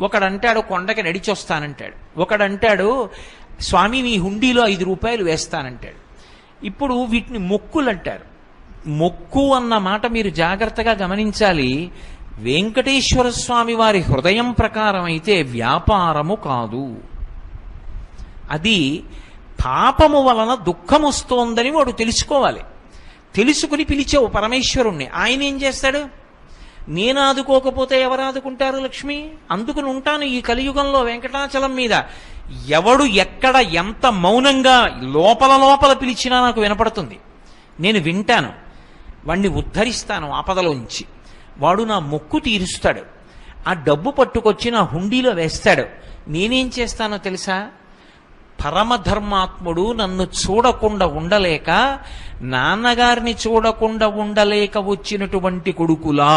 ఒకడంటాడు కొండకి నడిచొస్తానంటాడు, ఒకడంటాడు స్వామి మీ హుండీలో 5 రూపాయలు వేస్తానంటాడు. ఇప్పుడు వీటిని మొక్కులు అంటారు. మొక్కు అన్న మాట మీరు జాగ్రత్తగా గమనించాలి. వెంకటేశ్వర స్వామి వారి హృదయం ప్రకారం అయితే వ్యాపారము కాదు. అది పాపము వలన దుఃఖం వస్తోందని వాడు తెలుసుకోవాలి. తెలుసుకుని పిలిచావు పరమేశ్వరుణ్ణి, ఆయన ఏం చేస్తాడు? నేను ఆదుకోకపోతే ఎవరు ఆదుకుంటారు లక్ష్మి? అందుకుని ఉంటాను ఈ కలియుగంలో వెంకటాచలం మీద. ఎవడు ఎక్కడ ఎంత మౌనంగా లోపల లోపల పిలిచినా నాకు వినపడుతుంది. నేను వింటాను, వాణ్ణి ఉద్ధరిస్తాను ఆపదలోంచి. వాడు నా మొక్కు తీరుస్తాడు. ఆ డబ్బు పట్టుకొచ్చి నా హుండీలో వేస్తాడు. నేనేం చేస్తానో తెలుసా? పరమధర్మాత్ముడు నన్ను చూడకుండా ఉండలేక, నాన్నగారిని చూడకుండా ఉండలేక వచ్చినటువంటి కొడుకులా